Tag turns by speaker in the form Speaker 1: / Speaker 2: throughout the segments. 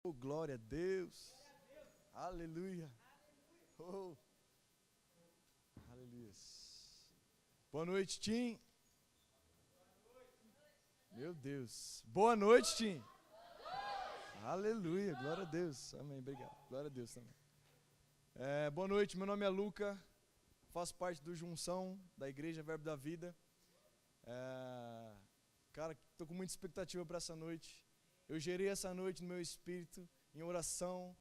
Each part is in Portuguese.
Speaker 1: Oh, glória a Deus. Aleluia. Oh. Aleluia. Boa noite, Tim. Meu Deus. Boa noite, Tim. Aleluia. Glória a Deus. Amém. Obrigado. Glória a Deus também. Boa noite. Meu nome é Luca. Faço parte do Junção da Igreja Verbo da Vida. Cara, estou com muita expectativa para essa noite. Eu gerei essa noite no meu espírito, em oração.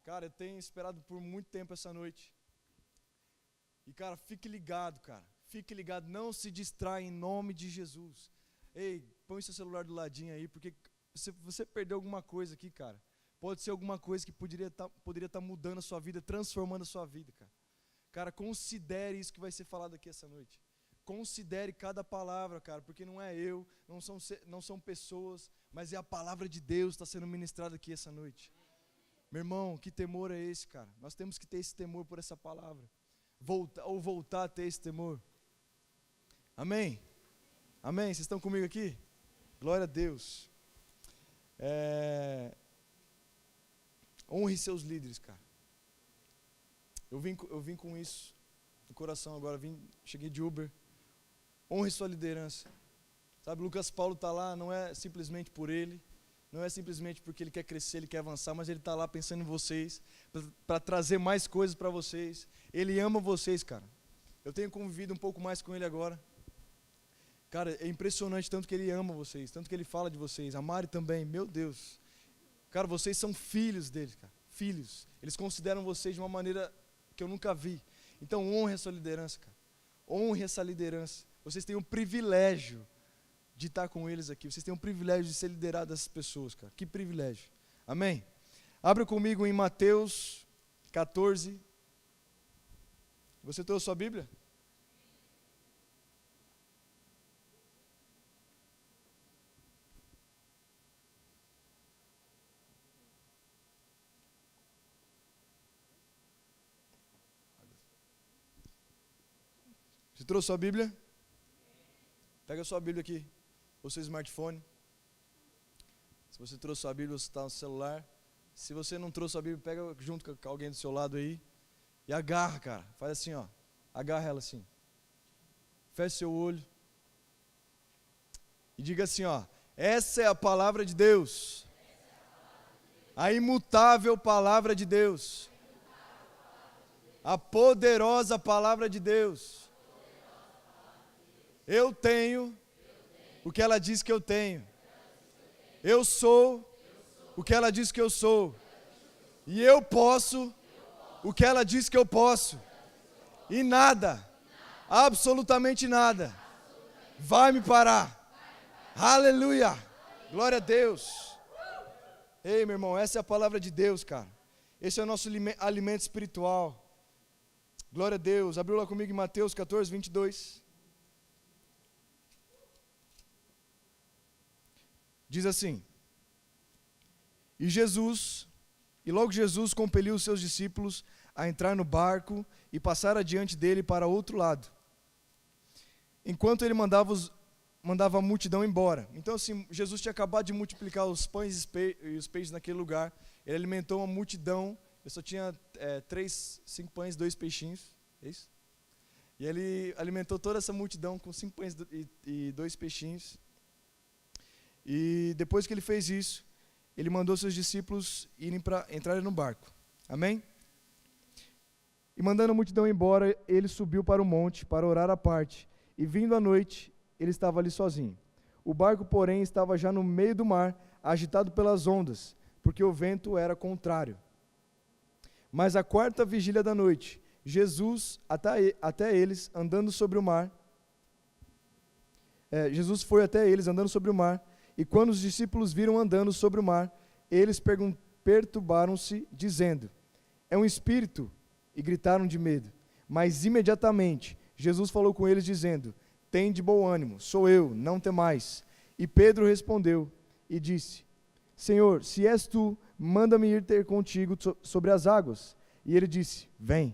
Speaker 1: Cara, eu tenho esperado por muito tempo essa noite. E, cara, fique ligado, cara. Fique ligado, não se distrai em nome de Jesus. Ei, põe seu celular do ladinho aí, porque se você perdeu alguma coisa aqui, cara, pode ser alguma coisa que poderia estar mudando a sua vida, transformando a sua vida, cara. Cara, considere isso que vai ser falado aqui essa noite. Considere cada palavra, cara, porque não é eu, não são pessoas, mas é a palavra de Deus que está sendo ministrada aqui essa noite. Meu irmão, que temor é esse, cara? Nós temos que ter esse temor por essa palavra. Voltar a ter esse temor. Amém? Amém? Vocês estão comigo aqui? Glória a Deus. Honre seus líderes, cara. Eu vim com isso no coração agora, cheguei de Uber. Honre sua liderança. Sabe, Lucas Paulo está lá, não é simplesmente por ele, não é simplesmente porque ele quer crescer, ele quer avançar, mas ele está lá pensando em vocês, para trazer mais coisas para vocês. Ele ama vocês, cara. Eu tenho convivido um pouco mais com ele agora. Cara, é impressionante tanto que ele ama vocês, tanto que ele fala de vocês. A Mari também, meu Deus. Cara, vocês são filhos dele, cara. Filhos. Eles consideram vocês de uma maneira que eu nunca vi. Então honre a sua liderança, cara. Honre essa liderança. Vocês têm o privilégio de estar com eles aqui. Vocês têm o privilégio de ser liderado dessas pessoas, cara. Que privilégio. Amém? Abra comigo em Mateus 14. Você trouxe sua Bíblia? Você trouxe sua Bíblia? Pega a sua Bíblia aqui, ou seu smartphone. Se você trouxe sua Bíblia, você está no celular. Se você não trouxe sua Bíblia, pega junto com alguém do seu lado aí. E agarra, cara. Faz assim, ó. Agarra ela assim. Feche seu olho. E diga assim, ó. Essa é a palavra de Deus. A imutável palavra de Deus. A poderosa palavra de Deus. Eu tenho o que ela diz que eu tenho. Eu sou o que ela diz que eu sou. E eu posso o que ela diz que eu posso. E nada, absolutamente nada, vai me parar. Aleluia! Glória a Deus. Ei, meu irmão, essa é a palavra de Deus, cara. Esse é o nosso alimento espiritual. Glória a Deus. Abriu lá comigo em Mateus 14, 22. Diz assim: E logo Jesus compeliu os seus discípulos a entrar no barco e passar adiante dele para outro lado, enquanto ele mandava a multidão embora. Então assim, Jesus tinha acabado de multiplicar os pães e os peixes naquele lugar. Ele alimentou uma multidão. Eu só tinha 5 pães e 2 peixinhos, é isso? E ele alimentou toda essa multidão com 5 pães e 2 peixinhos. E depois que ele fez isso, ele mandou seus discípulos entrarem no barco. Amém? E mandando a multidão embora, ele subiu para o monte para orar à parte. E vindo à noite, ele estava ali sozinho. O barco, porém, estava já no meio do mar, agitado pelas ondas, porque o vento era contrário. Mas à 4ª vigília da noite, Jesus até eles andando sobre o mar. Jesus foi até eles andando sobre o mar. E quando os discípulos viram andando sobre o mar, eles perturbaram-se, dizendo: é um espírito, e gritaram de medo. Mas imediatamente Jesus falou com eles, dizendo: tende bom ânimo, sou eu, não temais. E Pedro respondeu e disse: Senhor, se és tu, manda-me ir ter contigo sobre as águas. E ele disse: vem.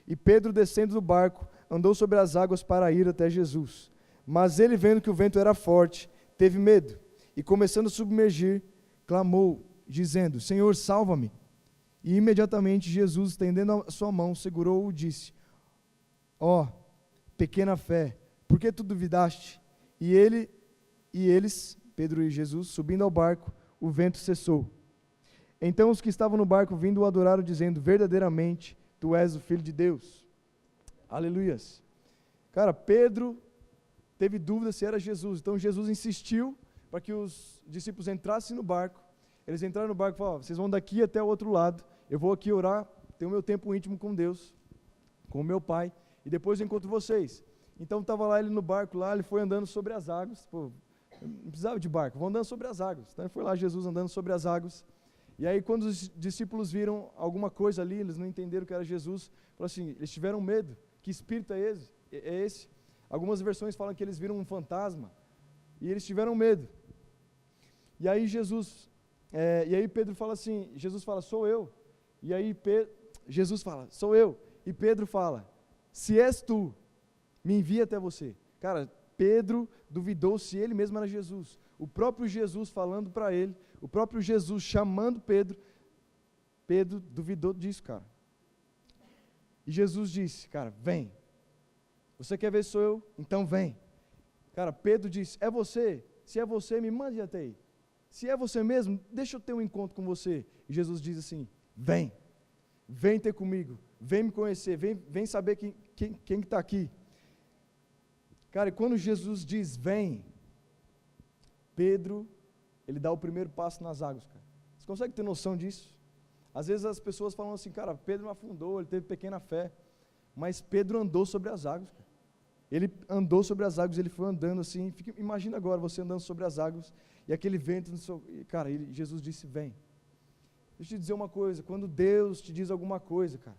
Speaker 1: E Pedro, descendo do barco, andou sobre as águas para ir até Jesus. Mas ele, vendo que o vento era forte, teve medo. E começando a submergir, clamou: dizendo: Senhor, salva-me. E imediatamente Jesus, estendendo a sua mão, segurou-o e disse: Ó, pequena fé, por que tu duvidaste? E eles, Pedro e Jesus, subindo ao barco, o vento cessou. Então os que estavam no barco vindo o adoraram, dizendo: verdadeiramente, tu és o Filho de Deus. Aleluias. Cara, Pedro teve dúvida se era Jesus, então Jesus insistiu para que os discípulos entrassem no barco. Eles entraram no barco e falaram: vocês vão daqui até o outro lado, eu vou aqui orar, ter o meu tempo íntimo com Deus, com o meu Pai, e depois eu encontro vocês. Então estava lá ele no barco, lá ele foi andando sobre as águas. Pô, não precisava de barco, vão andando sobre as águas. Então foi lá Jesus andando sobre as águas. E aí quando os discípulos viram alguma coisa ali, eles não entenderam que era Jesus, falaram assim, eles tiveram medo. Que espírito é esse? Algumas versões falam que eles viram um fantasma, e eles tiveram medo. E aí Pedro fala assim, Jesus fala: sou eu. E aí Jesus fala: sou eu. E Pedro fala: se és tu, me envia até você. Cara, Pedro duvidou se ele mesmo era Jesus. O próprio Jesus falando para ele, o próprio Jesus chamando Pedro, Pedro duvidou disso, cara. E Jesus disse: cara, vem. Você quer ver se sou eu? Então vem. Cara, Pedro disse: é você? Se é você, me mande até aí. Se é você mesmo, deixa eu ter um encontro com você. E Jesus diz assim: vem. Vem ter comigo. Vem me conhecer. Vem saber quem está aqui. Cara, e quando Jesus diz vem, Pedro, ele dá o primeiro passo nas águas, cara. Você consegue ter noção disso? Às vezes as pessoas falam assim: cara, Pedro não afundou, ele teve pequena fé. Mas Pedro andou sobre as águas, cara. Ele andou sobre as águas, ele foi andando assim. Imagina agora você andando sobre as águas e aquele vento, cara, Jesus disse: vem. Deixa eu te dizer uma coisa, quando Deus te diz alguma coisa, cara,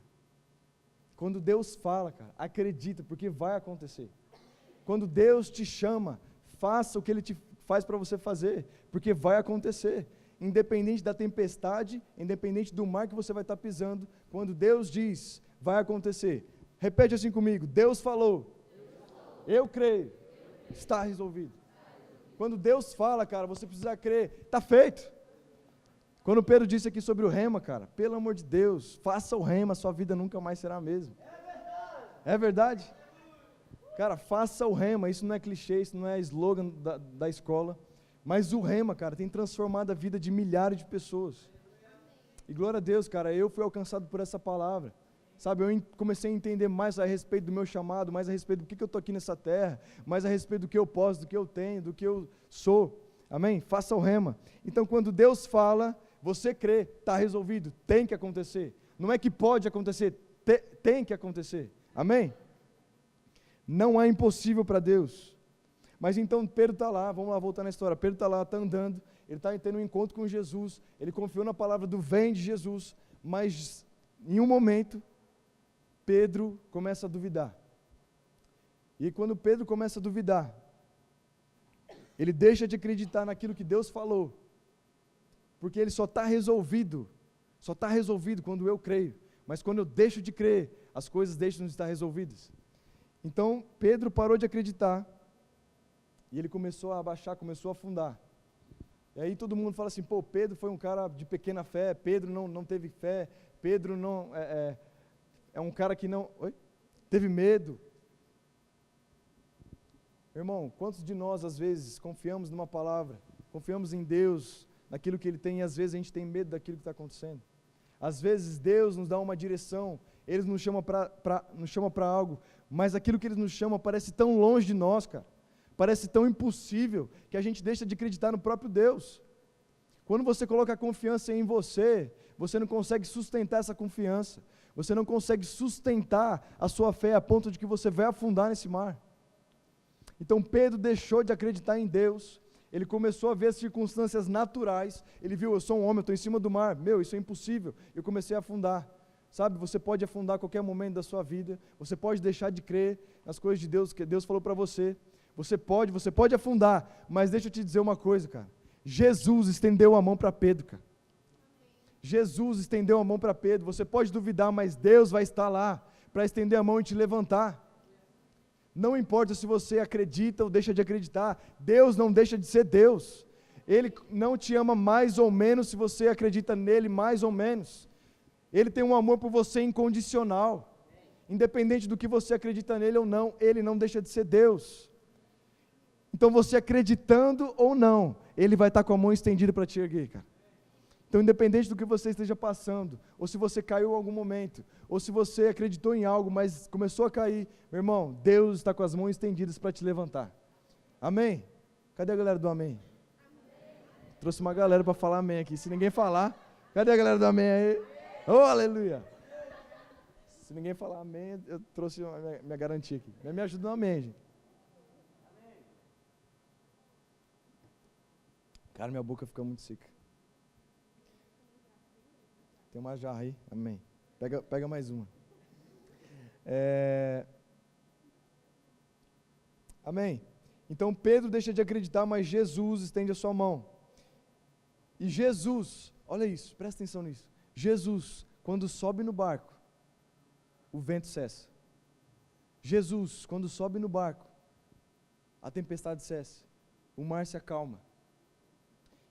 Speaker 1: quando Deus fala, cara, acredita, porque vai acontecer. Quando Deus te chama, faça o que Ele te faz para você fazer, porque vai acontecer. Independente da tempestade, independente do mar que você vai estar pisando, quando Deus diz, vai acontecer. Repete assim comigo: Deus falou. Eu creio, está resolvido. Quando Deus fala, cara, você precisa crer, está feito. Quando Pedro disse aqui sobre o rema, cara, pelo amor de Deus, faça o rema, sua vida nunca mais será a mesma. É verdade? Cara, faça o rema, isso não é clichê, isso não é slogan da escola, mas o rema, cara, tem transformado a vida de milhares de pessoas. E glória a Deus, cara, eu fui alcançado por essa palavra. Sabe, eu comecei a entender mais a respeito do meu chamado, mais a respeito do que eu estou aqui nessa terra, mais a respeito do que eu posso, do que eu tenho, do que eu sou. Amém? Faça o rema. Então, quando Deus fala, você crê, está resolvido, tem que acontecer. Não é que pode acontecer, tem que acontecer. Amém? Não é impossível para Deus. Mas então Pedro está lá, vamos lá voltar na história. Pedro está lá, está andando, ele está tendo um encontro com Jesus, ele confiou na palavra do vem de Jesus, mas em um momento, Pedro começa a duvidar. E quando Pedro começa a duvidar, ele deixa de acreditar naquilo que Deus falou, porque ele só está resolvido quando eu creio. Mas quando eu deixo de crer, as coisas deixam de estar resolvidas. Então Pedro parou de acreditar, e ele começou a abaixar, começou a afundar. E aí todo mundo fala assim: pô, Pedro foi um cara de pequena fé, Pedro não teve fé, Pedro não é um cara que não teve medo. Irmão, quantos de nós às vezes confiamos numa palavra, confiamos em Deus, naquilo que Ele tem, e às vezes a gente tem medo daquilo que está acontecendo. Às vezes Deus nos dá uma direção, Ele nos chama para algo, mas aquilo que Ele nos chama parece tão longe de nós, cara. Parece tão impossível que a gente deixa de acreditar no próprio Deus. Quando você coloca a confiança em você, você não consegue sustentar essa confiança. Você não consegue sustentar a sua fé a ponto de que você vai afundar nesse mar. Então Pedro deixou de acreditar em Deus. Ele começou a ver as circunstâncias naturais. Ele viu: eu sou um homem, eu estou em cima do mar. Meu, isso é impossível. Eu comecei a afundar. Sabe, você pode afundar a qualquer momento da sua vida. Você pode deixar de crer nas coisas de Deus, que Deus falou para você. Você pode afundar. Mas deixa eu te dizer uma coisa, cara. Jesus estendeu a mão para Pedro, cara. Jesus estendeu a mão para Pedro. Você pode duvidar, mas Deus vai estar lá para estender a mão e te levantar. Não importa se você acredita ou deixa de acreditar, Deus não deixa de ser Deus. Ele não te ama mais ou menos se você acredita nele mais ou menos. Ele tem um amor por você incondicional. Independente do que você acredita nele ou não, ele não deixa de ser Deus. Então você acreditando ou não, ele vai estar com a mão estendida para te erguer, cara. Então independente do que você esteja passando, ou se você caiu em algum momento, ou se você acreditou em algo, mas começou a cair, meu irmão, Deus está com as mãos estendidas para te levantar. Amém? Cadê a galera do amém? Trouxe uma galera para falar amém aqui. Se ninguém falar, cadê a galera do amém aí? Oh, aleluia! Se ninguém falar amém, eu trouxe minha garantia aqui. Me ajuda no amém, gente. Cara, minha boca fica muito seca. Tem uma jarra aí, amém. Pega mais uma. Amém. Então Pedro deixa de acreditar, mas Jesus estende a sua mão. E Jesus, olha isso, presta atenção nisso. Jesus, quando sobe no barco, o vento cessa. Jesus, quando sobe no barco, a tempestade cessa. O mar se acalma.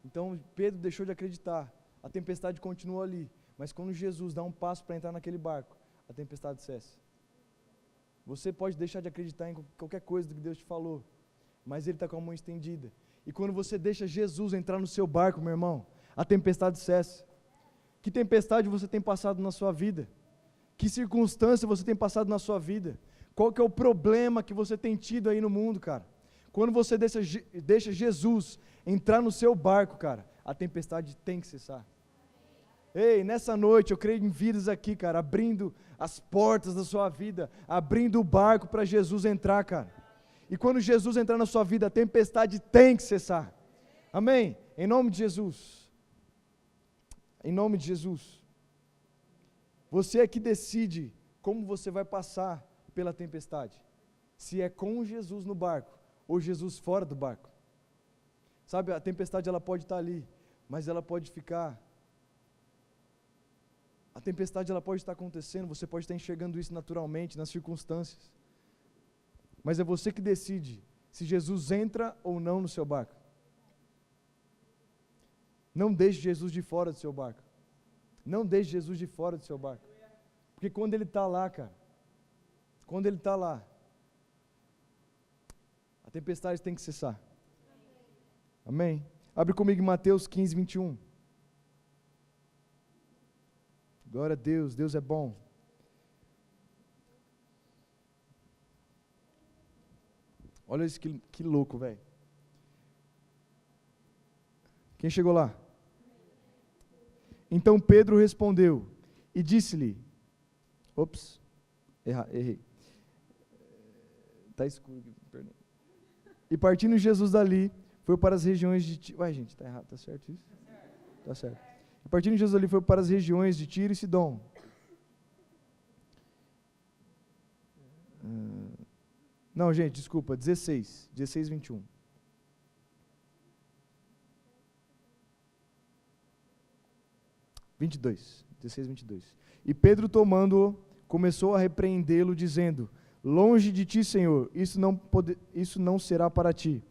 Speaker 1: Então Pedro deixou de acreditar. A tempestade continua ali. Mas quando Jesus dá um passo para entrar naquele barco, a tempestade cessa. Você pode deixar de acreditar em qualquer coisa do que Deus te falou, mas Ele está com a mão estendida. E quando você deixa Jesus entrar no seu barco, meu irmão, a tempestade cessa. Que tempestade você tem passado na sua vida? Que circunstância você tem passado na sua vida? Qual que é o problema que você tem tido aí no mundo, cara? Quando você deixa Jesus entrar no seu barco, cara, a tempestade tem que cessar. Ei, nessa noite eu creio em vidas aqui, cara, abrindo as portas da sua vida, abrindo o barco para Jesus entrar, cara. E quando Jesus entrar na sua vida, a tempestade tem que cessar. Amém? Em nome de Jesus. Em nome de Jesus. Você é que decide como você vai passar pela tempestade. Se é com Jesus no barco ou Jesus fora do barco. Sabe, a tempestade ela pode estar ali, mas ela pode ficar. A tempestade ela pode estar acontecendo, você pode estar enxergando isso naturalmente, nas circunstâncias. Mas é você que decide se Jesus entra ou não no seu barco. Não deixe Jesus de fora do seu barco. Não deixe Jesus de fora do seu barco. Porque quando Ele está lá, cara, quando Ele está lá, a tempestade tem que cessar. Amém? Abre comigo em Mateus 15, 21. Glória a Deus, Deus é bom. Olha isso que louco, velho. Quem chegou lá? Então Pedro respondeu e disse-lhe, errei. Está escuro aqui, perdão. E partindo Jesus dali, foi para as regiões de Tiro. Ué, gente, está errado, está certo isso? Está certo. E partindo Jesus ali, foi para as regiões de Tiro e Sidom. Não, gente, desculpa, 16, 21. (22) 16, 22. E Pedro, tomando-o, começou a repreendê-lo, dizendo, longe de ti, Senhor, isso não será para ti.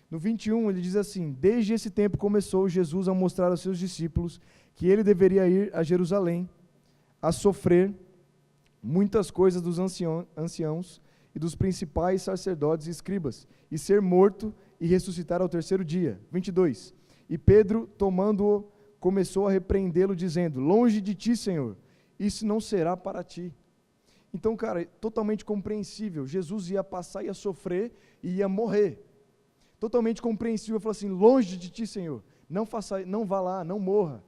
Speaker 1: No 21, ele diz assim, desde esse tempo começou Jesus a mostrar aos seus discípulos que ele deveria ir a Jerusalém, a sofrer muitas coisas dos anciãos e dos principais sacerdotes e escribas, e ser morto e ressuscitar ao terceiro dia. 22. E Pedro, tomando-o, começou a repreendê-lo, dizendo, longe de ti, Senhor, isso não será para ti. Então, cara, totalmente compreensível, Jesus ia passar, ia sofrer e ia morrer. Totalmente compreensível, falou assim, longe de ti, Senhor, não vá lá, não morra.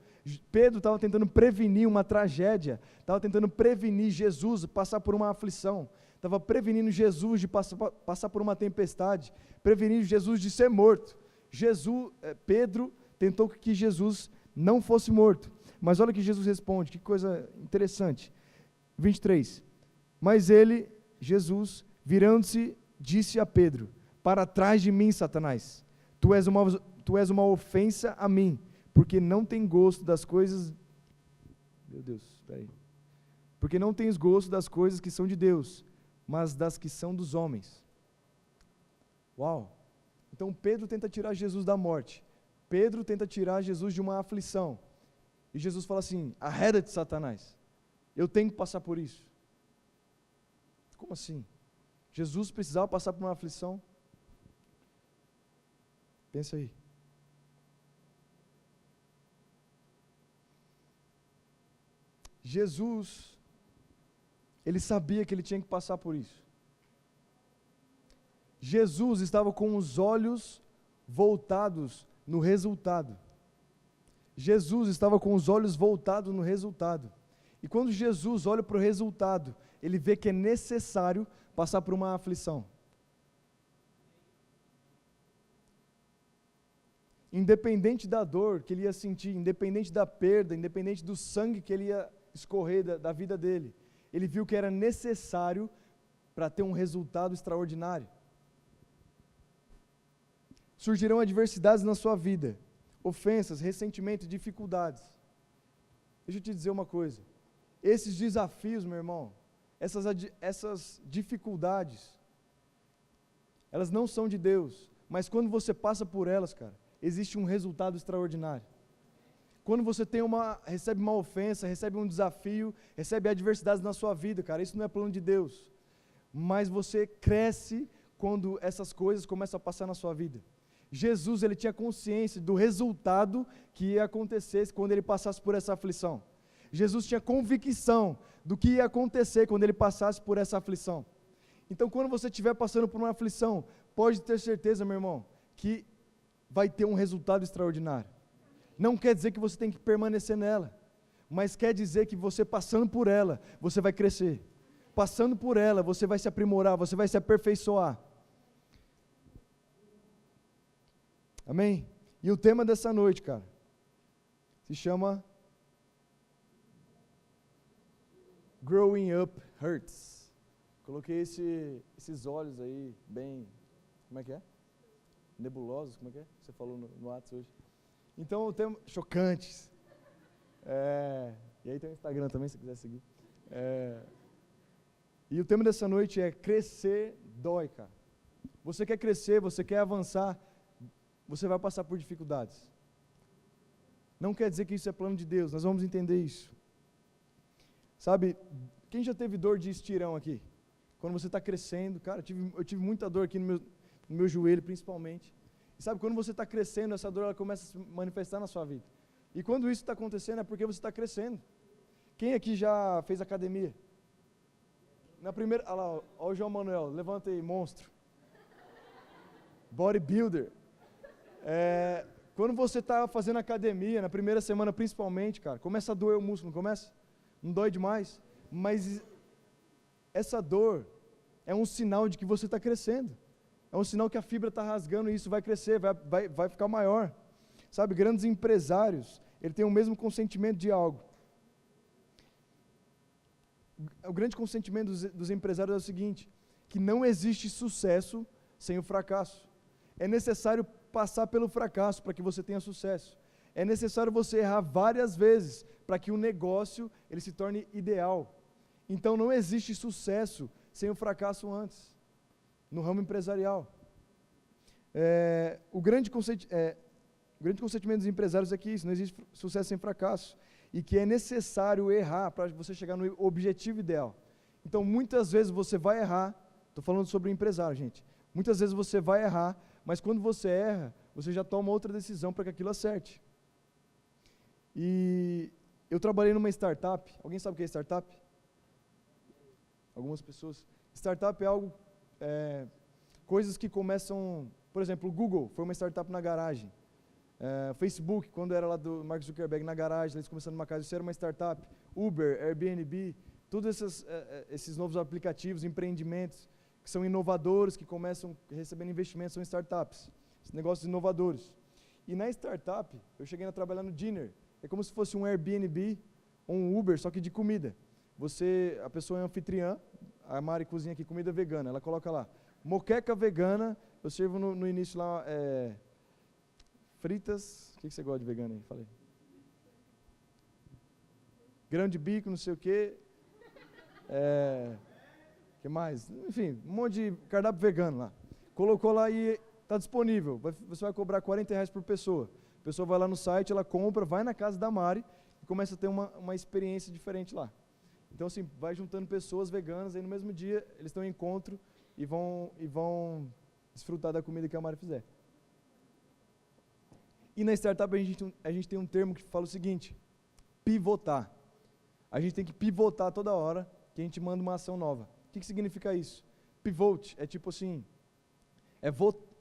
Speaker 1: Pedro estava tentando prevenir uma tragédia, estava tentando prevenir Jesus passar por uma aflição, estava prevenindo Jesus de passar por uma tempestade, prevenindo Jesus de ser morto. Pedro tentou que Jesus não fosse morto, mas olha o que Jesus responde, que coisa interessante. 23, mas ele, Jesus, virando-se, disse a Pedro, para trás de mim, Satanás, tu és uma ofensa a mim, porque não tem gosto das coisas, meu Deus, espera aí, porque não tens gosto das coisas que são de Deus, mas das que são dos homens. Uau! Então Pedro tenta tirar Jesus da morte, Pedro tenta tirar Jesus de uma aflição. E Jesus fala assim: arreda-te, Satanás. Eu tenho que passar por isso. Como assim? Jesus precisava passar por uma aflição? Pensa aí. Jesus, ele sabia que ele tinha que passar por isso. Jesus estava com os olhos voltados no resultado. Jesus estava com os olhos voltados no resultado. E quando Jesus olha para o resultado, ele vê que é necessário passar por uma aflição. Independente da dor que ele ia sentir, independente da perda, independente do sangue que ele ia escorrer da vida dele, ele viu que era necessário para ter um resultado extraordinário. Surgirão adversidades na sua vida, ofensas, ressentimento, dificuldades. Deixa eu te dizer uma coisa, esses desafios, meu irmão, essas dificuldades, elas não são de Deus, mas quando você passa por elas, cara, existe um resultado extraordinário. Quando você recebe uma ofensa, recebe um desafio, recebe adversidades na sua vida, cara, isso não é plano de Deus, mas você cresce quando essas coisas começam a passar na sua vida. Jesus, ele tinha consciência do resultado que ia acontecer quando ele passasse por essa aflição. Jesus tinha convicção do que ia acontecer quando ele passasse por essa aflição. Então, quando você estiver passando por uma aflição, pode ter certeza, meu irmão, que vai ter um resultado extraordinário. Não quer dizer que você tem que permanecer nela, mas quer dizer que você passando por ela, você vai crescer. Passando por ela, você vai se aprimorar, você vai se aperfeiçoar. Amém? E o tema dessa noite, cara, se chama Growing Up Hurts. Coloquei esses olhos aí, bem, como é que é? Nebulosos, como é que é? Você falou no Atos hoje. Então o tema, chocantes. E aí tem o Instagram também, se quiser seguir. E o tema dessa noite é crescer dói, cara. Você quer crescer, você quer avançar, você vai passar por dificuldades. Não quer dizer que isso é plano de Deus, nós vamos entender isso. Sabe, quem já teve dor de estirão aqui? Quando você está crescendo, cara, eu tive muita dor aqui no meu joelho, principalmente. E sabe, quando você está crescendo, essa dor ela começa a se manifestar na sua vida. E quando isso está acontecendo, é porque você está crescendo. Quem aqui já fez academia? Na primeira, olha lá, olha o João Manuel, levanta aí, monstro. Bodybuilder. Quando você está fazendo academia, na primeira semana principalmente, cara, começa a doer o músculo, não começa? Não dói demais? Mas essa dor é um sinal de que você está crescendo. É um sinal que a fibra está rasgando e isso vai crescer, vai ficar maior. Sabe, grandes empresários, ele tem o mesmo consentimento de algo. O grande consentimento dos empresários é o seguinte, que não existe sucesso sem o fracasso. É necessário passar pelo fracasso para que você tenha sucesso. É necessário você errar várias vezes para que o negócio ele se torne ideal. Então não existe sucesso sem o fracasso antes, no ramo empresarial. O grande consentimento dos empresários é que isso, não existe sucesso sem fracasso. E que é necessário errar para você chegar no objetivo ideal. Então muitas vezes você vai errar, estou falando sobre o empresário, gente. Muitas vezes você vai errar, mas quando você erra, você já toma outra decisão para que aquilo acerte. E eu trabalhei numa startup. Alguém sabe o que é startup? Algumas pessoas. Startup é algo, coisas que começam, por exemplo, o Google foi uma startup na garagem. Facebook, quando era lá do Mark Zuckerberg na garagem, eles começando numa casa, isso era uma startup. Uber, Airbnb, todos esses novos aplicativos, empreendimentos, que são inovadores, que começam recebendo investimentos, são startups, negócios inovadores. E na startup, eu cheguei a trabalhar no Dinner, é como se fosse um Airbnb ou um Uber, só que de comida. A pessoa é anfitriã, a Mari cozinha aqui comida vegana, ela coloca lá, moqueca vegana, eu sirvo no início lá, fritas, o que você gosta de vegano aí? Falei. Grão de bico, não sei o quê. Que mais? Enfim, um monte de cardápio vegano lá. Colocou lá e está disponível. Você vai cobrar R$40 por pessoa. pessoa vai lá no site, ela compra, vai na casa da Mari e começa a ter uma experiência diferente lá. Então, assim, vai juntando pessoas veganas, aí no mesmo dia eles têm um encontro e vão desfrutar da comida que a Mari fizer. E na startup a gente tem um termo que fala o seguinte: pivotar. A gente tem que pivotar toda hora que a gente manda uma ação nova. O que significa isso? Pivot é tipo assim, é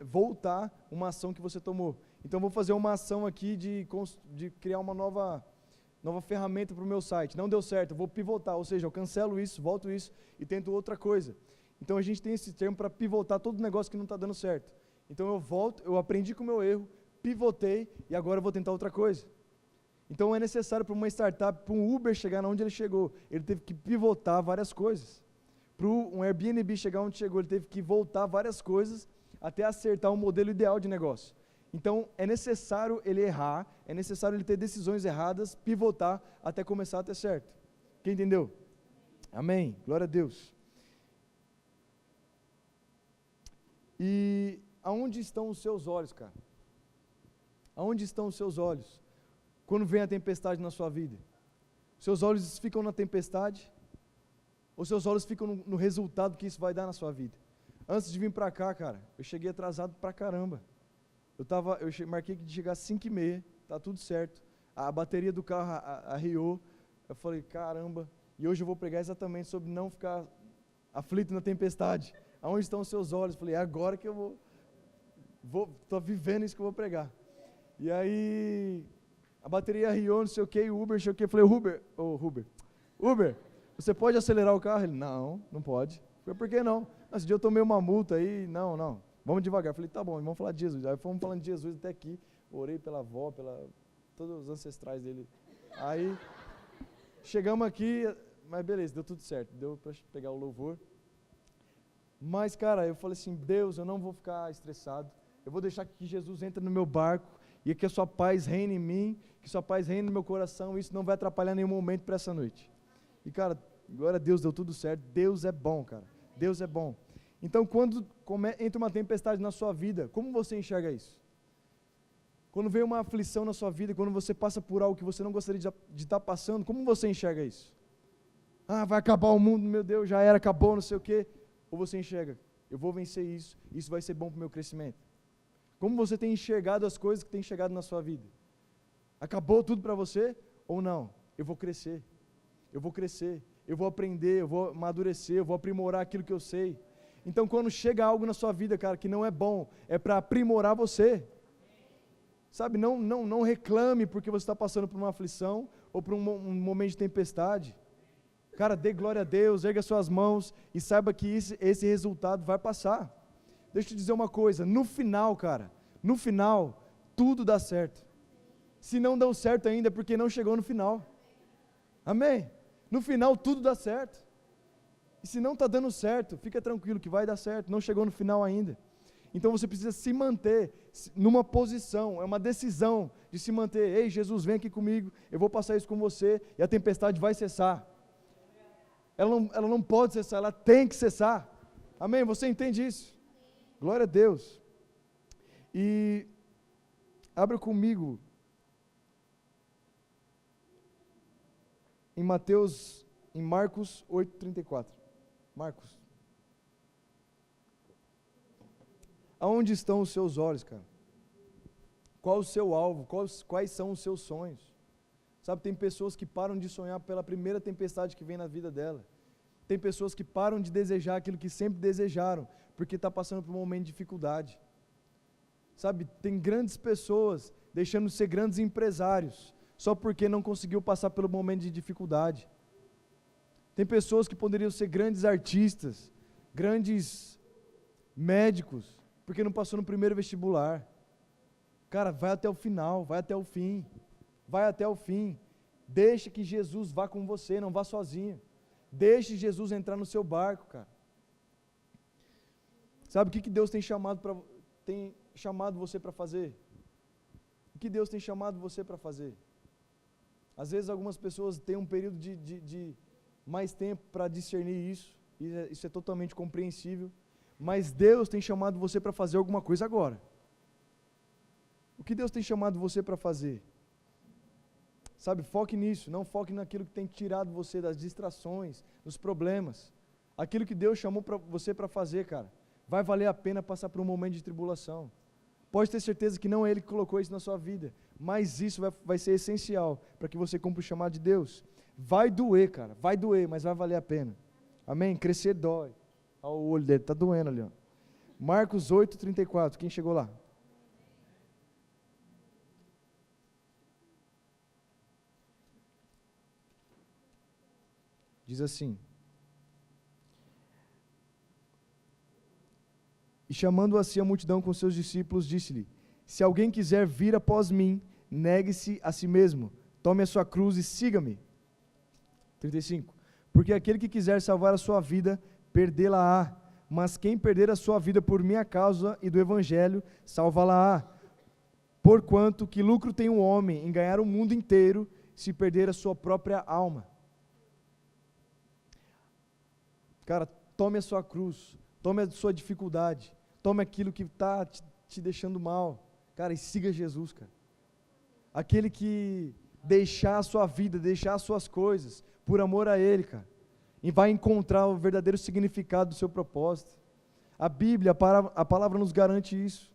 Speaker 1: voltar uma ação que você tomou. Então, vou fazer uma ação aqui de criar uma nova ferramenta para o meu site. Não deu certo, eu vou pivotar, ou seja, eu cancelo isso, volto isso e tento outra coisa. Então, a gente tem esse termo para pivotar todo negócio que não está dando certo. Então, eu volto, eu aprendi com o meu erro, pivotei e agora eu vou tentar outra coisa. Então, é necessário para uma startup, para um Uber chegar onde ele chegou, ele teve que pivotar várias coisas. Para um Airbnb chegar onde chegou, ele teve que voltar várias coisas até acertar um modelo ideal de negócio. Então, é necessário ele errar, é necessário ele ter decisões erradas, pivotar até começar a ter certo. Quem entendeu? Amém. Glória a Deus. E aonde estão os seus olhos, cara? Aonde estão os seus olhos quando vem a tempestade na sua vida? Seus olhos ficam na tempestade ou seus olhos ficam no resultado que isso vai dar na sua vida? Antes de vir pra cá, cara, eu cheguei atrasado pra caramba. Eu marquei de chegar às 5h30, tá tudo certo. A bateria do carro arriou. Eu falei, caramba, e hoje eu vou pregar exatamente sobre não ficar aflito na tempestade. Aonde estão os seus olhos? Eu falei, é agora que eu tô vivendo isso que eu vou pregar. E aí, a bateria arriou, não sei o que, o Uber, não sei o que. Eu falei, Uber, você pode acelerar o carro? Ele, não pode. Eu falei, por que não? Esse dia eu tomei uma multa aí, não. Vamos devagar. Eu falei, tá bom, vamos falar de Jesus. Aí fomos falando de Jesus até aqui. Orei pela avó, todos os ancestrais dele. Aí, chegamos aqui, mas beleza, deu tudo certo. Deu para pegar o louvor. Mas, cara, eu falei assim, Deus, eu não vou ficar estressado. Eu vou deixar que Jesus entre no meu barco e que a sua paz reine em mim, que a sua paz reine no meu coração. Isso não vai atrapalhar nenhum momento para essa noite. E, cara, glória a Deus, deu tudo certo. Deus é bom, cara. Deus é bom. Então, quando entra uma tempestade na sua vida, como você enxerga isso? Quando vem uma aflição na sua vida, quando você passa por algo que você não gostaria de estar passando, como você enxerga isso? Ah, vai acabar o mundo, meu Deus, já era, acabou, não sei o quê. Ou você enxerga, eu vou vencer isso, isso vai ser bom para o meu crescimento. Como você tem enxergado as coisas que tem chegado na sua vida? Acabou tudo para você ou não? Eu vou crescer, eu vou aprender, eu vou amadurecer, eu vou aprimorar aquilo que eu sei. Então, quando chega algo na sua vida, cara, que não é bom, é para aprimorar você. Sabe, não reclame porque você está passando por uma aflição ou por um momento de tempestade. Cara, dê glória a Deus, erga suas mãos e saiba que esse resultado vai passar. Deixa eu te dizer uma coisa, no final, cara, tudo dá certo. Se não deu certo ainda é porque não chegou no final. Amém? No final tudo dá certo. E se não está dando certo, fica tranquilo que vai dar certo, não chegou no final ainda. Então você precisa se manter numa posição, é uma decisão de se manter. Ei, Jesus, vem aqui comigo, eu vou passar isso com você e a tempestade vai cessar. Ela não pode cessar, ela tem que cessar. Amém? Você entende isso? Glória a Deus. E abra comigo em Marcos 8:34. Marcos. Aonde estão os seus olhos, cara? Qual o seu alvo? Quais são os seus sonhos? Sabe, tem pessoas que param de sonhar pela primeira tempestade que vem na vida dela. Tem pessoas que param de desejar aquilo que sempre desejaram, porque está passando por um momento de dificuldade. Sabe, tem grandes pessoas deixando de ser grandes empresários, só porque não conseguiu passar pelo momento de dificuldade. Tem pessoas que poderiam ser grandes artistas, grandes médicos, porque não passou no primeiro vestibular. Cara, vai até o final, vai até o fim. Vai até o fim. Deixa que Jesus vá com você, não vá sozinho. Deixe Jesus entrar no seu barco, cara. Sabe o que Deus tem chamado você para fazer? O que Deus tem chamado você para fazer? Às vezes algumas pessoas têm um período de mais tempo para discernir isso, e isso é totalmente compreensível, mas Deus tem chamado você para fazer alguma coisa agora. O que Deus tem chamado você para fazer? Sabe, foque nisso, não foque naquilo que tem tirado você das distrações, dos problemas. Aquilo que Deus chamou você para fazer, cara, vai valer a pena passar por um momento de tribulação. Pode ter certeza que não é Ele que colocou isso na sua vida, mas isso vai ser essencial para que você cumpra o chamado de Deus. Vai doer, cara, vai doer, mas vai valer a pena. Amém? Crescer dói. Olha o olho dele, está doendo ali, ó. Marcos 8:34, quem chegou lá? Diz assim: e chamando a si a multidão com seus discípulos, disse-lhe: se alguém quiser vir após mim, negue-se a si mesmo, tome a sua cruz e siga-me. 35. Porque aquele que quiser salvar a sua vida, perdê-la-á, mas quem perder a sua vida por minha causa e do evangelho, salvá-la-á. Porquanto que lucro tem um homem em ganhar o mundo inteiro, se perder a sua própria alma? Cara, tome a sua cruz, tome a sua dificuldade, tome aquilo que está te deixando mal, cara, e siga Jesus, cara. Aquele que deixar a sua vida, deixar as suas coisas, por amor a Ele, cara, e vai encontrar o verdadeiro significado do seu propósito. A Bíblia, a palavra nos garante isso.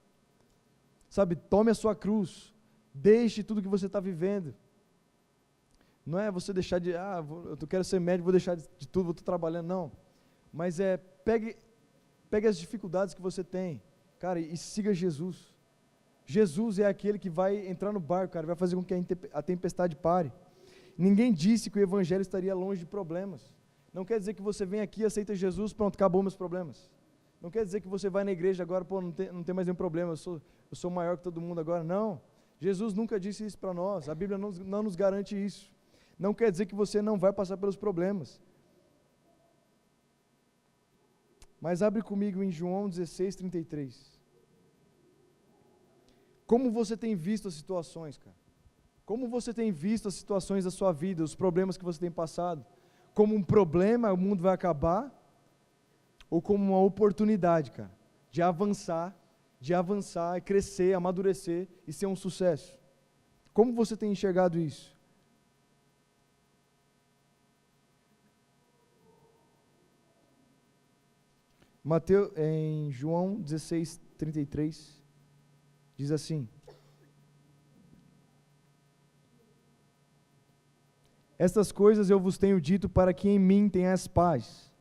Speaker 1: Sabe, tome a sua cruz, deixe tudo que você está vivendo. Não é você deixar de, eu quero ser médico, vou deixar de tudo, vou estar trabalhando, não. Mas pegue as dificuldades que você tem, cara, e siga Jesus. Jesus é aquele que vai entrar no barco, cara, vai fazer com que a tempestade pare. Ninguém disse que o evangelho estaria longe de problemas. Não quer dizer que você vem aqui, aceita Jesus, pronto, acabou meus problemas. Não quer dizer que você vai na igreja agora, não tem mais nenhum problema, eu sou maior que todo mundo agora. Não, Jesus nunca disse isso para nós, a Bíblia não nos garante isso. Não quer dizer que você não vai passar pelos problemas. Mas abre comigo em João 16:33. Como você tem visto as situações, cara? Como você tem visto as situações da sua vida, os problemas que você tem passado? Como um problema, o mundo vai acabar? Ou como uma oportunidade, cara, de avançar e crescer, amadurecer e ser um sucesso? Como você tem enxergado isso? Em João 16:33, diz assim: estas coisas eu vos tenho dito para que em mim tenhas paz.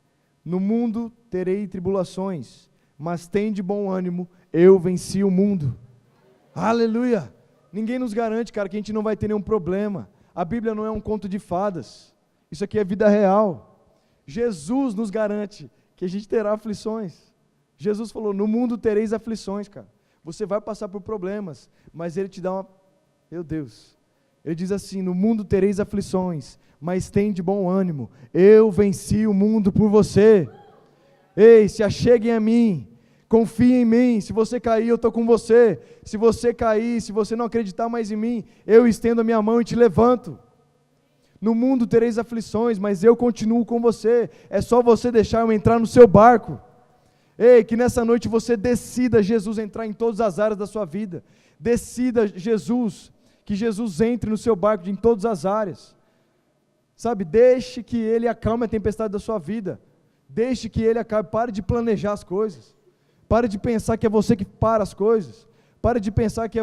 Speaker 1: No mundo terei tribulações, mas tende bom ânimo, eu venci o mundo. Aleluia! Ninguém nos garante, cara, que a gente não vai ter nenhum problema. A Bíblia não é um conto de fadas. Isso aqui é vida real. Jesus nos garante que a gente terá aflições. Jesus falou: no mundo tereis aflições, cara. Você vai passar por problemas, mas Ele te dá meu Deus, Ele diz assim: no mundo tereis aflições, mas tem de bom ânimo, eu venci o mundo por você. Ei, se acheguem a mim, confiem em mim. Se você cair, eu estou com você. Se você cair, se você não acreditar mais em mim, eu estendo a minha mão e te levanto. No mundo tereis aflições, mas eu continuo com você. É só você deixar eu entrar no seu barco. Ei, que nessa noite você decida Jesus entrar em todas as áreas da sua vida. Decida Jesus, que Jesus entre no seu barco em todas as áreas. Sabe, deixe que Ele acalme a tempestade da sua vida. Deixe que Ele acabe. Pare de planejar as coisas. Pare de pensar que é você que para as coisas. Pare de pensar que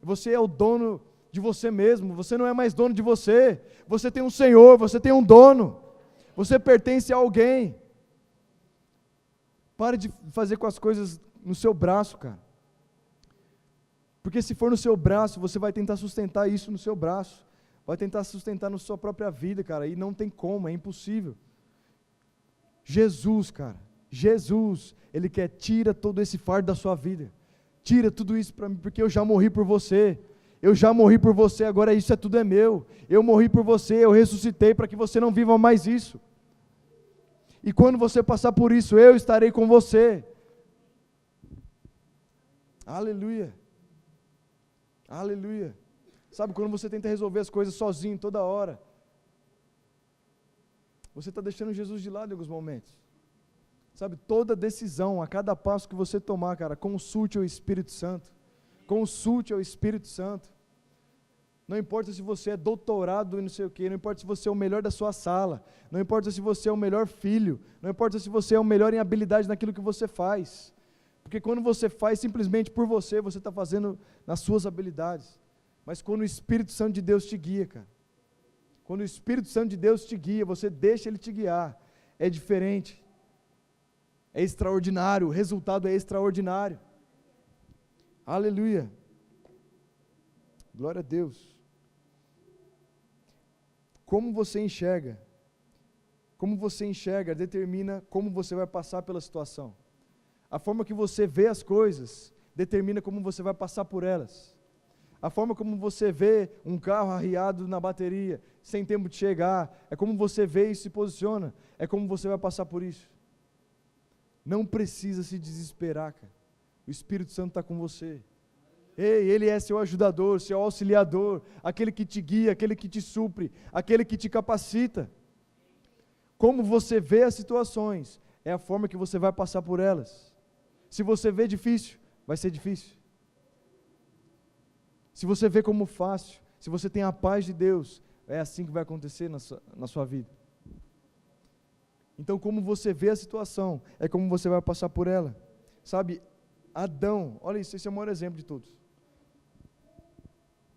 Speaker 1: você é o dono de você mesmo. Você não é mais dono de você. Você tem um Senhor, você tem um dono. Você pertence a alguém. Pare de fazer com as coisas no seu braço, cara. Porque se for no seu braço, você vai tentar sustentar isso no seu braço. Vai tentar sustentar na sua própria vida, cara. E não tem como, é impossível. Jesus, cara. Jesus, Ele quer, tira todo esse fardo da sua vida. Tira tudo isso para mim, porque eu já morri por você. Eu já morri por você, agora isso tudo é meu. Eu morri por você, eu ressuscitei para que você não viva mais isso. E quando você passar por isso, eu estarei com você. Aleluia. Aleluia. Sabe, quando você tenta resolver as coisas sozinho, toda hora, você está deixando Jesus de lado em alguns momentos. Sabe, toda decisão, a cada passo que você tomar, cara, consulte o Espírito Santo. Consulte ao Espírito Santo. Não importa se você é doutorado e não sei o quê, não importa se você é o melhor da sua sala, não importa se você é o melhor filho, não importa se você é o melhor em habilidade naquilo que você faz. Porque quando você faz simplesmente por você, você está fazendo nas suas habilidades. Mas quando o Espírito Santo de Deus te guia, cara, quando o Espírito Santo de Deus te guia, você deixa Ele te guiar, é diferente, é extraordinário, o resultado é extraordinário. Aleluia, glória a Deus. Como você enxerga determina como você vai passar pela situação. A forma que você vê as coisas determina como você vai passar por elas. A forma como você vê um carro arriado na bateria, sem tempo de chegar, é como você vê e se posiciona, é como você vai passar por isso. Não precisa se desesperar, cara. O Espírito Santo está com você. Ei, Ele é seu ajudador, seu auxiliador, aquele que te guia, aquele que te supre, aquele que te capacita. Como você vê as situações, é a forma que você vai passar por elas. Se você vê difícil, vai ser difícil. Se você vê como fácil, se você tem a paz de Deus, é assim que vai acontecer na sua vida. Então, como você vê a situação, é como você vai passar por ela. Sabe, Adão, olha isso, esse é o maior exemplo de todos.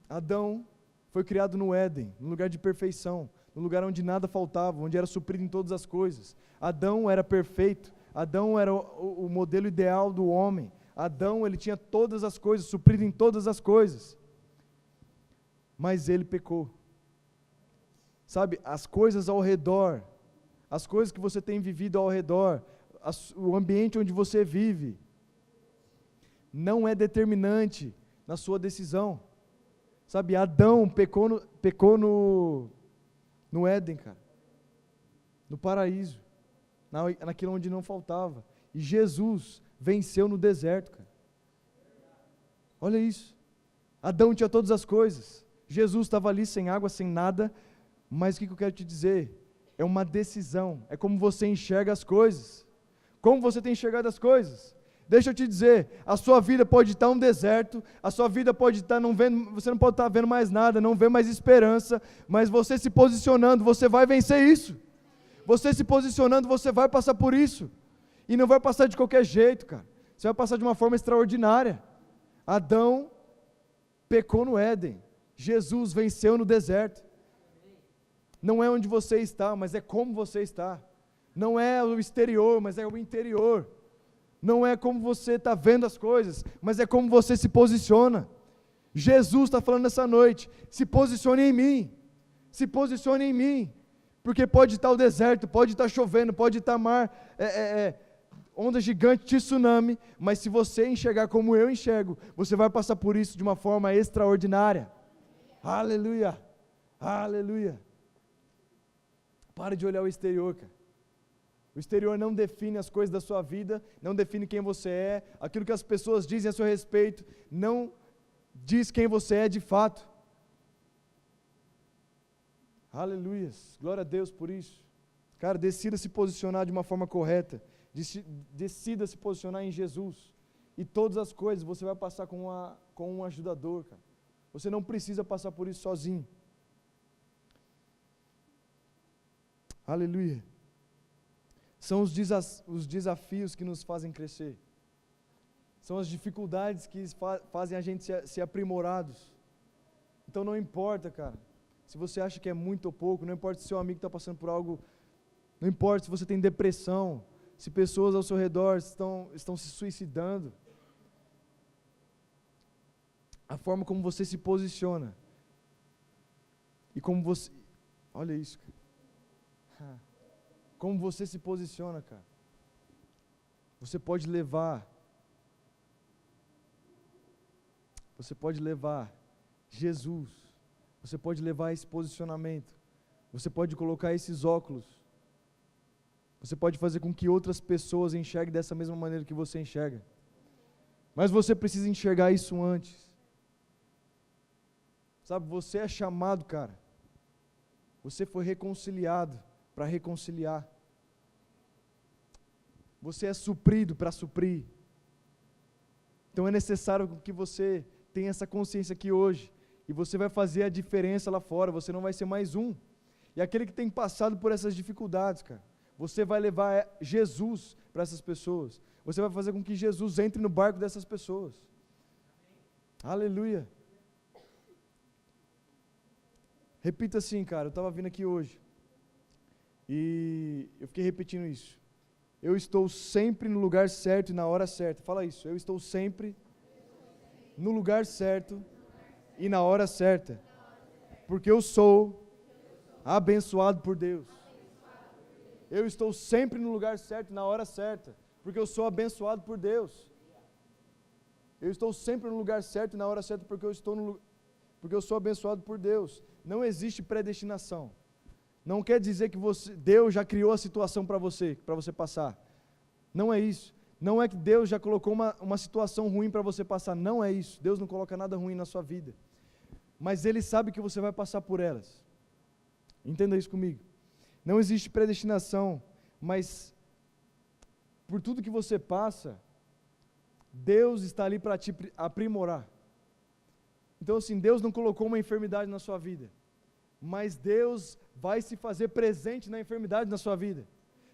Speaker 1: Adão foi criado no Éden, no lugar de perfeição, no lugar onde nada faltava, onde era suprido em todas as coisas. Adão era perfeito, Adão era o modelo ideal do homem. Adão, ele tinha todas as coisas, suprido em todas as coisas. Mas ele pecou. Sabe, as coisas ao redor, as coisas que você tem vivido ao redor, o ambiente onde você vive, não é determinante na sua decisão. Sabe, Adão pecou no Éden, cara, no paraíso, naquilo onde não faltava. E Jesus venceu no deserto, cara. Olha isso. Adão tinha todas as coisas. Jesus estava ali sem água, sem nada. Mas o que eu quero te dizer? É uma decisão. É como você enxerga as coisas. Como você tem enxergado as coisas? Deixa eu te dizer, a sua vida pode estar um deserto, a sua vida pode estar não vendo, você não pode estar vendo mais nada, não vê mais esperança, mas você se posicionando, você vai vencer isso. Você se posicionando, você vai passar por isso. E não vai passar de qualquer jeito, cara. Você vai passar de uma forma extraordinária. Adão pecou no Éden. Jesus venceu no deserto. Não é onde você está, mas é como você está. Não é o exterior, mas é o interior. Não é como você está vendo as coisas, mas é como você se posiciona. Jesus está falando nessa noite, se posicione em mim. Se posicione em mim. Porque pode estar o deserto, pode estar chovendo, pode estar mar, onda gigante, tsunami, mas se você enxergar como eu enxergo, você vai passar por isso de uma forma extraordinária. Aleluia, aleluia. Para de olhar o exterior, cara. O exterior não define as coisas da sua vida, não define quem você é, aquilo que as pessoas dizem a seu respeito, não diz quem você é de fato. Aleluia, glória a Deus por isso. Cara, decida se posicionar de uma forma correta, decida se posicionar em Jesus, e todas as coisas você vai passar com um ajudador, cara. Você não precisa passar por isso sozinho. Aleluia. São os desafios que nos fazem crescer. São as dificuldades que fazem a gente ser aprimorados. Então não importa, cara, se você acha que é muito ou pouco, não importa se seu amigo está passando por algo, não importa se você tem depressão, se pessoas ao seu redor estão se suicidando. A forma como você se posiciona e como você, olha isso, cara. Como você se posiciona, cara. Você pode levar Jesus, você pode levar esse posicionamento, você pode colocar esses óculos, você pode fazer com que outras pessoas enxerguem dessa mesma maneira que você enxerga, mas você precisa enxergar isso antes. Sabe, você é chamado, cara, você foi reconciliado para reconciliar. Você é suprido para suprir. Então é necessário que você tem essa consciência aqui hoje, e você vai fazer a diferença lá fora, você não vai ser mais um. E aquele que tem passado por essas dificuldades, cara, você vai levar Jesus para essas pessoas. Você vai fazer com que Jesus entre no barco dessas pessoas. Aleluia. Repita assim, cara, eu estava vindo aqui hoje, e eu fiquei repetindo isso. Eu estou sempre no lugar certo e na hora certa. Fala isso, eu estou sempre no lugar certo e na hora certa, porque eu sou abençoado por Deus. Eu estou sempre no lugar certo e na hora certa, porque eu sou abençoado por Deus. Eu estou sempre no lugar certo e na hora certa, porque eu sou abençoado por Deus. Não existe predestinação. Não quer dizer que Deus já criou a situação para você passar. Não é isso. Não é que Deus já colocou uma situação ruim para você passar. Não é isso. Deus não coloca nada ruim na sua vida. Mas Ele sabe que você vai passar por elas. Entenda isso comigo. Não existe predestinação, mas por tudo que você passa, Deus está ali para te aprimorar. Então assim, Deus não colocou uma enfermidade na sua vida, mas Deus vai se fazer presente na enfermidade na sua vida.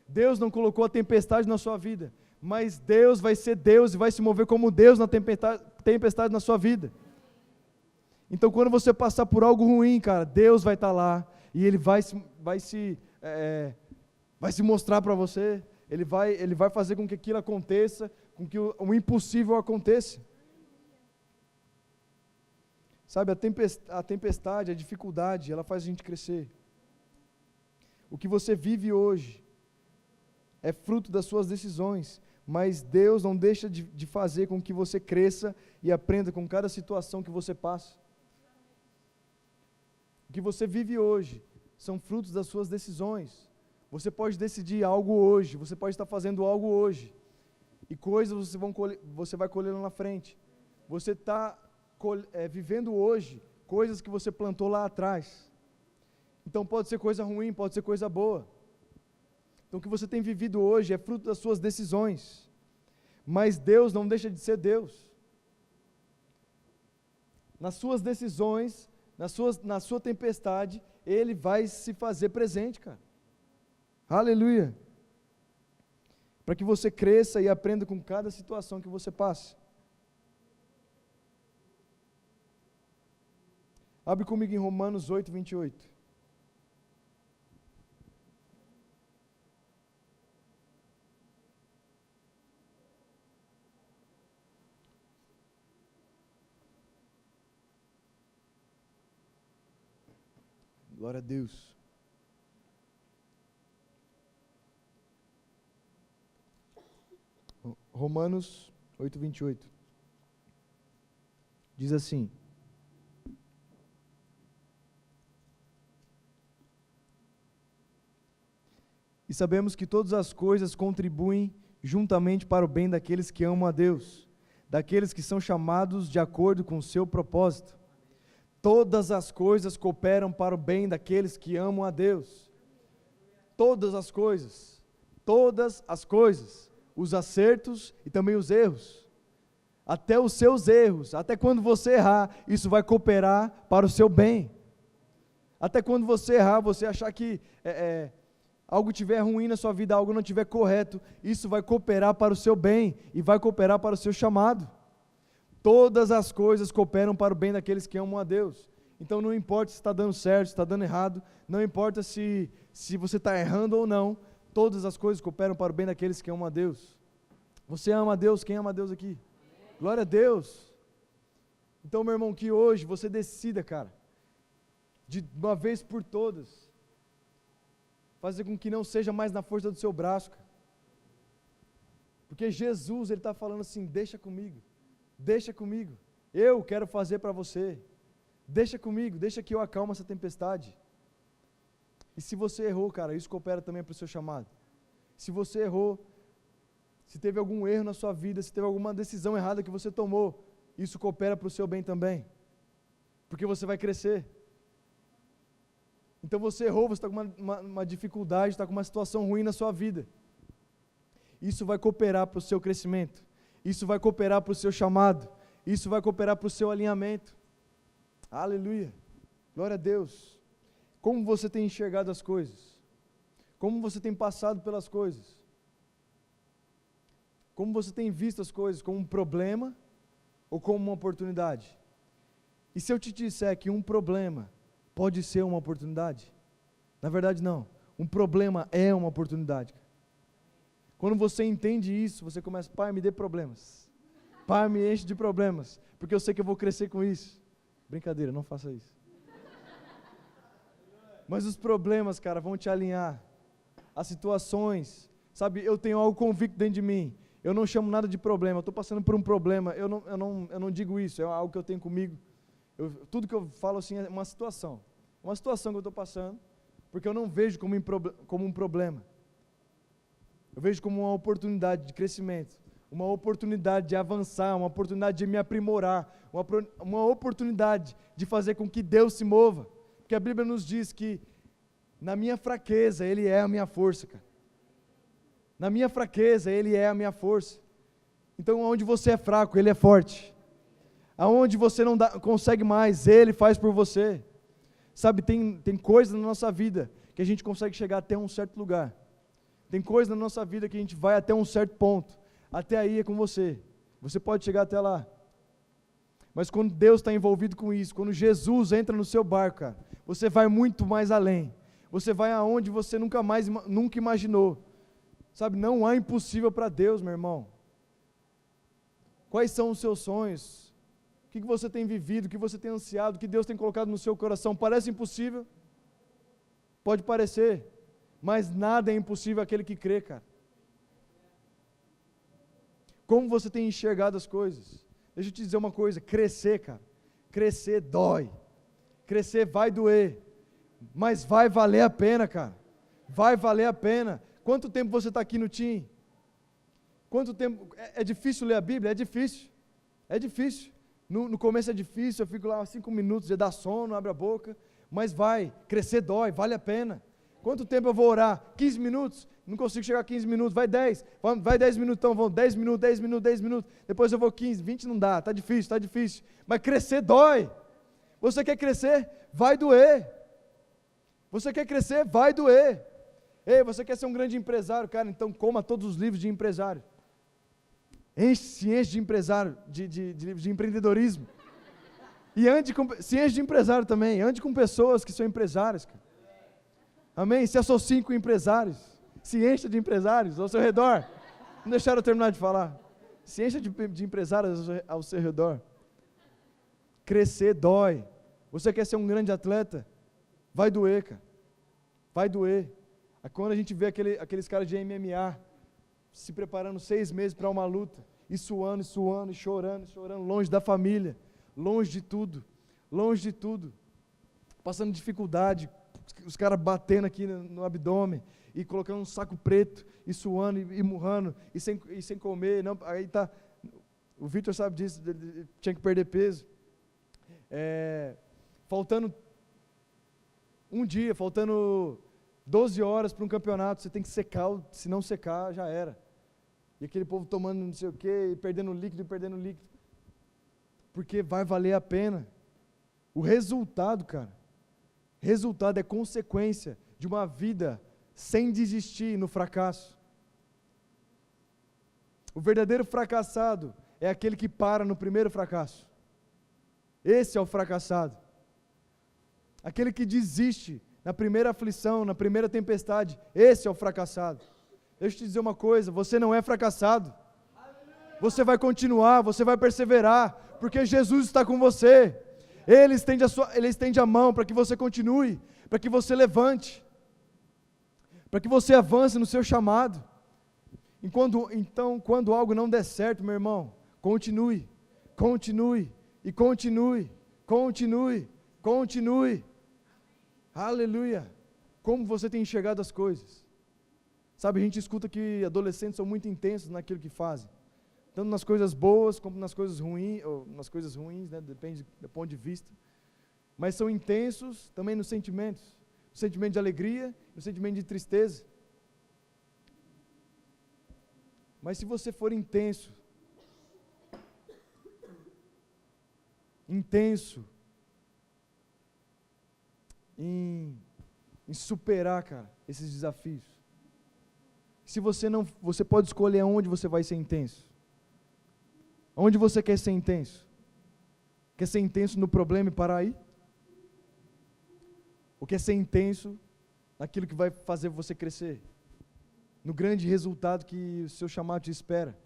Speaker 1: Deus não colocou a tempestade na sua vida, mas Deus vai ser Deus e vai se mover como Deus na tempestade na sua vida. Então quando você passar por algo ruim, cara, Deus vai estar lá, e Ele vai se mostrar para você, Ele vai fazer com que aquilo aconteça, com que o impossível aconteça. Sabe, a tempestade, a dificuldade, ela faz a gente crescer. O que você vive hoje é fruto das suas decisões, mas Deus não deixa de fazer com que você cresça e aprenda com cada situação que você passa. O que você vive hoje são frutos das suas decisões. Você pode decidir algo hoje, você pode estar fazendo algo hoje, e coisas você vai colher lá na frente. Você está vivendo hoje coisas que você plantou lá atrás. Então pode ser coisa ruim, pode ser coisa boa. Então o que você tem vivido hoje é fruto das suas decisões, mas Deus não deixa de ser Deus. Nas suas decisões, na sua tempestade, Ele vai se fazer presente, cara. Aleluia. Para que você cresça e aprenda com cada situação que você passa. Abre comigo em Romanos 8, 28. Glória a Deus. Romanos 8, 28. Diz assim: e sabemos que todas as coisas contribuem juntamente para o bem daqueles que amam a Deus, daqueles que são chamados de acordo com o seu propósito. Todas as coisas cooperam para o bem daqueles que amam a Deus. Todas as coisas, os acertos e também os erros, até os seus erros, até quando você errar, isso vai cooperar para o seu bem. Até quando você errar, você achar que algo estiver ruim na sua vida, algo não estiver correto, isso vai cooperar para o seu bem e vai cooperar para o seu chamado. Todas as coisas cooperam para o bem daqueles que amam a Deus. Então não importa se está dando certo, se está dando errado, não importa se você está errando ou não, todas as coisas cooperam para o bem daqueles que amam a Deus. Você ama a Deus? Quem ama a Deus aqui? Glória a Deus. Então, meu irmão, que hoje você decida, cara, de uma vez por todas, fazer com que não seja mais na força do seu braço, cara. Porque Jesus, Ele está falando assim, deixa comigo, eu quero fazer para você, deixa comigo, deixa que eu acalmo essa tempestade. E se você errou, cara, isso coopera também para o seu chamado. Se você errou, se teve algum erro na sua vida, se teve alguma decisão errada que você tomou, isso coopera para o seu bem também, porque você vai crescer. Então você errou, você está com uma dificuldade, está com uma situação ruim na sua vida, isso vai cooperar para o seu crescimento, isso vai cooperar para o seu chamado, Isso vai cooperar para o seu alinhamento. Aleluia. Glória a Deus. Como você tem enxergado as coisas? Como você tem passado pelas coisas? Como você tem visto as coisas? Como um problema ou como uma oportunidade? E se eu te disser que um problema pode ser uma oportunidade? Na verdade, não. Um problema é uma oportunidade. Quando você entende isso, você começa, Pai, me dê problemas. Pai, me enche de problemas, porque eu sei que eu vou crescer com isso. Brincadeira, não faça isso. Mas os problemas, cara, vão te alinhar. As situações, sabe, eu tenho algo convicto dentro de mim. Eu não chamo nada de problema, eu estou passando por um problema. Eu não digo isso, é algo que eu tenho comigo. Tudo que eu falo assim é uma situação. Uma situação que eu estou passando, porque eu não vejo como um problema. Eu vejo como uma oportunidade de crescimento, uma oportunidade de avançar, uma oportunidade de me aprimorar, uma oportunidade de fazer com que Deus se mova. Porque a Bíblia nos diz que na minha fraqueza Ele é a minha força, cara. Na minha fraqueza Ele é a minha força. Então onde você é fraco, Ele é forte. Aonde você não consegue mais, Ele faz por você. Sabe, tem coisas na nossa vida que a gente consegue chegar até um certo lugar. Tem coisas na nossa vida que a gente vai até um certo ponto. Até aí é com você. Você pode chegar até lá. Mas quando Deus está envolvido com isso, quando Jesus entra no seu barco, cara, você vai muito mais além. Você vai aonde você nunca imaginou. Sabe, não há impossível para Deus, meu irmão. Quais são os seus sonhos? O que você tem vivido, o que você tem ansiado, o que Deus tem colocado no seu coração? Parece impossível? Pode parecer, mas nada é impossível àquele que crê, cara. Como você tem enxergado as coisas? Deixa eu te dizer uma coisa, crescer, cara, crescer dói, crescer vai doer, mas vai valer a pena, cara, vai valer a pena. Quanto tempo você está aqui no TIM? Quanto tempo? É difícil ler a Bíblia? É difícil. No começo é difícil, eu fico lá 5 minutos, já dá sono, abre a boca, mas vai, crescer dói, vale a pena. Quanto tempo eu vou orar? 15 minutos? Não consigo chegar a 15 minutos, vai 10, vai 10 minutos, então vão 10 minutos, 10 minutos, 10 minutos, depois eu vou 15, 20 não dá, está difícil, mas crescer dói. Você quer crescer? Vai doer. Você quer crescer? Vai doer. Ei, você quer ser um grande empresário, cara, então coma todos os livros de empresário. Se enche de empresário, de empreendedorismo. E se enche de empresário também, ande com pessoas que são empresários, cara. Amém? Se associe com empresários. Se encha de empresários ao seu redor. Não deixaram eu terminar de falar. Se encha de empresários ao seu redor. Crescer dói. Você quer ser um grande atleta? Vai doer, cara. Vai doer. Quando a gente vê aqueles caras de MMA se preparando 6 meses para uma luta, e suando, e chorando, longe da família, longe de tudo, passando dificuldade, os caras batendo aqui no abdômen, e colocando um saco preto, e suando, e murrando, e sem comer, não, aí tá, o Vitor sabe disso, ele tinha que perder peso, faltando um dia, faltando 12 horas para um campeonato, você tem que secar, se não secar, já era. E aquele povo tomando não sei o quê, e perdendo líquido, porque vai valer a pena. O resultado, cara, é consequência de uma vida sem desistir no fracasso. O verdadeiro fracassado é aquele que para no primeiro fracasso. Esse é o fracassado. Aquele que desiste na primeira aflição, na primeira tempestade, esse é o fracassado. Deixa eu te dizer uma coisa, você não é fracassado. Você vai continuar, você vai perseverar, porque Jesus está com você. Ele estende a mão para que você continue, para que você levante, para que você avance no seu chamado. Então, quando algo não der certo, meu irmão, continue. Aleluia. Como você tem enxergado as coisas? Sabe, a gente escuta que adolescentes são muito intensos naquilo que fazem, tanto nas coisas boas como nas coisas ruins, né? Depende do ponto de vista, mas são intensos também nos sentimentos, no sentimento de alegria, no sentimento de tristeza. Mas se você for intenso, intenso em superar, cara, esses desafios. Se você pode escolher aonde você vai ser intenso. Onde você quer ser intenso? Quer ser intenso no problema e parar aí? Ou quer ser intenso naquilo que vai fazer você crescer? No grande resultado que o seu chamado te espera?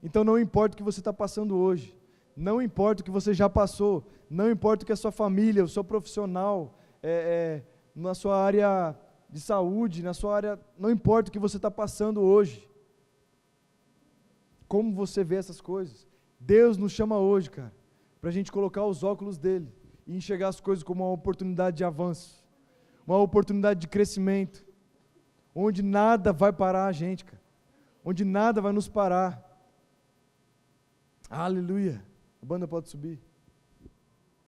Speaker 1: Então não importa o que você está passando hoje, não importa o que você já passou, não importa o que a sua família, o seu profissional, na sua área de saúde, na sua área, não importa o que você está passando hoje, como você vê essas coisas. Deus nos chama hoje, cara, para a gente colocar os óculos dele e enxergar as coisas como uma oportunidade de avanço, uma oportunidade de crescimento, onde nada vai parar a gente, cara, onde nada vai nos parar. Aleluia. A banda pode subir.